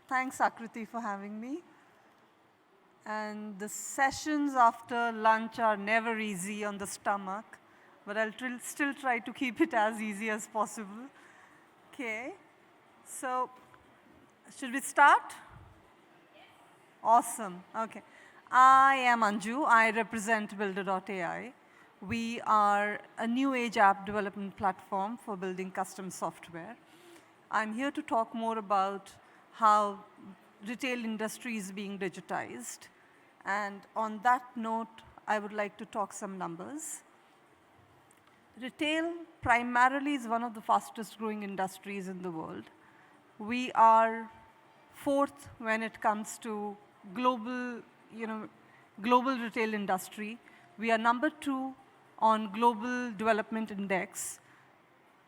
Thanks, Akriti, for having me. And the sessions after lunch are never easy on the stomach, but I'll still try to keep it as easy as possible. Okay, so should we start? Awesome, okay. I am Anju, I represent Builder.ai. We are a new age app development platform for building custom software. I'm here to talk more about how retail industry is being digitized. And on that note, I would like to talk some numbers. Retail primarily is one of the fastest growing industries in the world. We are fourth when it comes to global retail industry. We are number 2 on Global Development Index,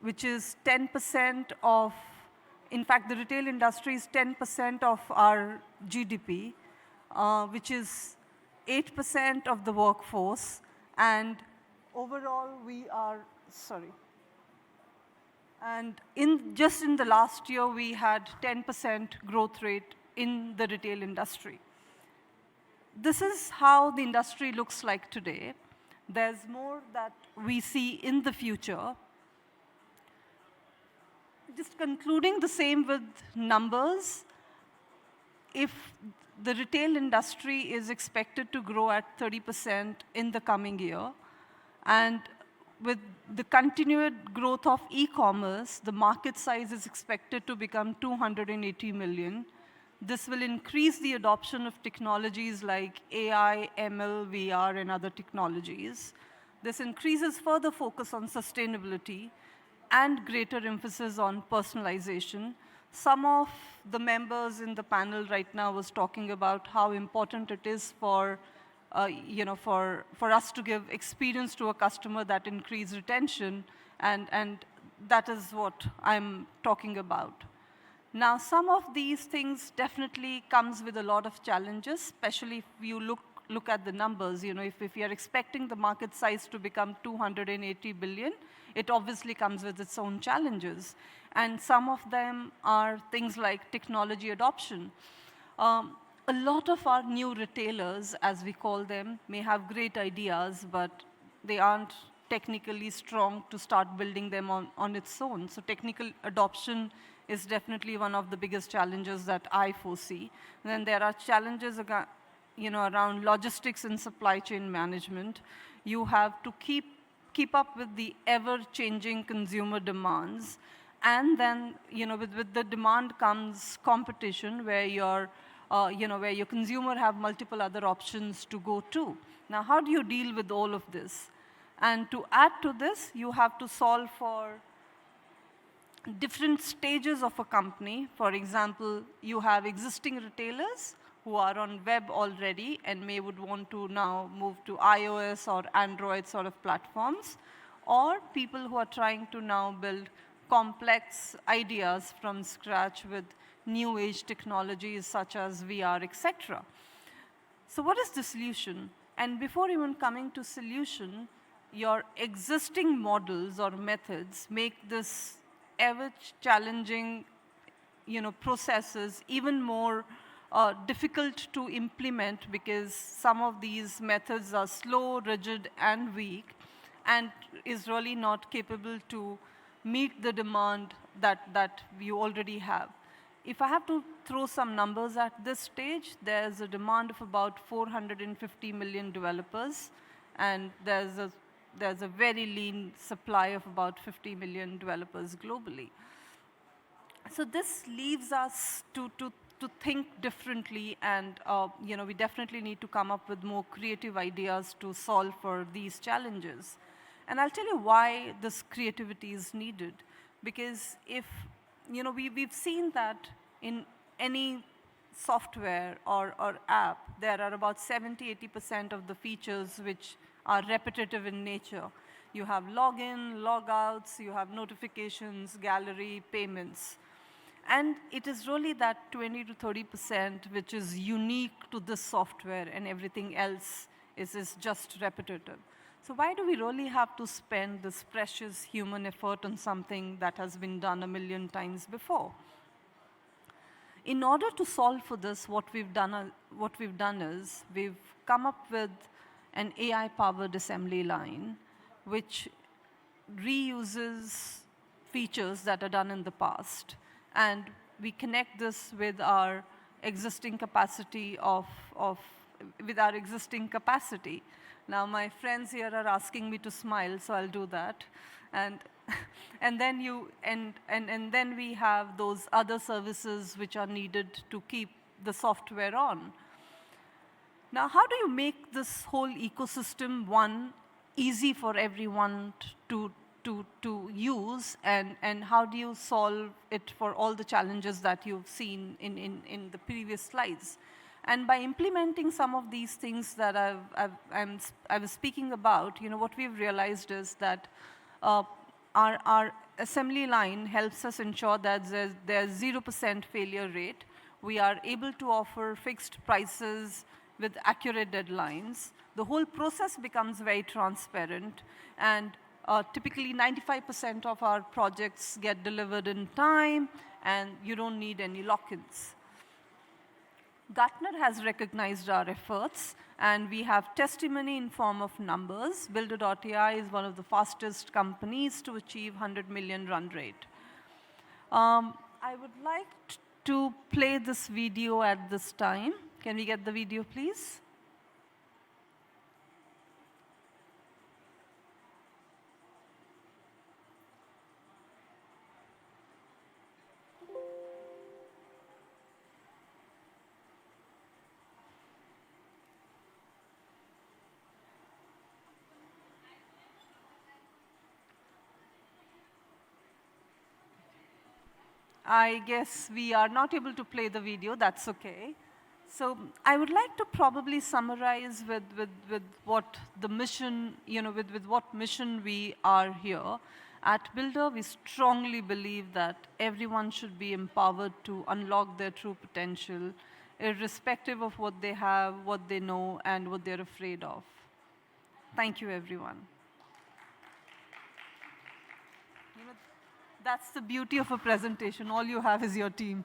which is 10% of, in fact, the retail industry is 10% of our GDP, which is 8% of the workforce. And overall, we are, sorry. And just in the last year, we had 10% growth rate in the retail industry. This is how the industry looks like today. There's more that we see in the future. Just concluding the same with numbers, if the retail industry is expected to grow at 30% in the coming year, and with the continued growth of e-commerce, the market size is expected to become 280 million. This will increase the adoption of technologies like AI, ML, VR, and other technologies. This increases further focus on sustainability and greater emphasis on personalization. Some of the members in the panel right now was talking about how important it is for us to give experience to a customer that increase retention, and that is what I'm talking about. Now, some of these things definitely comes with a lot of challenges, especially if you look at the numbers. If we are expecting the market size to become 280 billion, it obviously comes with its own challenges. And some of them are things like technology adoption. A lot of our new retailers, as we call them, may have great ideas, but they aren't technically strong to start building them on its own. So technical adoption is definitely one of the biggest challenges that I foresee. And then there are challenges around logistics and supply chain management. You have to keep up with the ever-changing consumer demands. And then, with the demand comes competition where your consumer have multiple other options to go to. Now, how do you deal with all of this? And to add to this, you have to solve for different stages of a company. For example, you have existing retailers who are on web already and would want to now move to iOS or Android sort of platforms, or people who are trying to now build complex ideas from scratch with new age technologies such as VR, etc. So what is the solution? And before even coming to solution, your existing models or methods make this ever challenging processes even more difficult to implement, because some of these methods are slow, rigid, and weak, and is really not capable to meet the demand that you already have. If I have to throw some numbers at this stage, there's a demand of about 450 million developers, and there's a very lean supply of about 50 million developers globally. So this leaves us to think differently, and we definitely need to come up with more creative ideas to solve for these challenges. And I'll tell you why this creativity is needed. Because we've seen that in any software or app, there are about 70–80% of the features which are repetitive in nature. You have login, logouts, you have notifications, gallery, payments. And it is really that 20–30% which is unique to this software, and everything else is just repetitive. So why do we really have to spend this precious human effort on something that has been done a million times before? In order to solve for this, what we've done is we've come up with an AI-powered assembly line, which reuses features that are done in the past. And we connect this with our existing capacity with our existing capacity. Now my friends here are asking me to smile, so I'll do that. And and then we have those other services which are needed to keep the software on. Now, how do you make this whole ecosystem, one, easy for everyone to use, and how do you solve it for all the challenges that you've seen in the previous slides? And by implementing some of these things that I was speaking about, what we've realized is that our assembly line helps us ensure that there's 0% failure rate. We are able to offer fixed prices with accurate deadlines. The whole process becomes very transparent, and typically 95% of our projects get delivered in time, and you don't need any lock-ins. Gartner has recognized our efforts, and we have testimony in form of numbers. Builder.ai is one of the fastest companies to achieve 100 million run rate. I would like to play this video at this time. Can we get the video, please? I guess we are not able to play the video. That's OK. So I would like to probably summarize with what the mission, with what mission we are here. At Builder, we strongly believe that everyone should be empowered to unlock their true potential, irrespective of what they have, what they know, and what they're afraid of. Thank you, everyone. That's the beauty of a presentation. All you have is your team.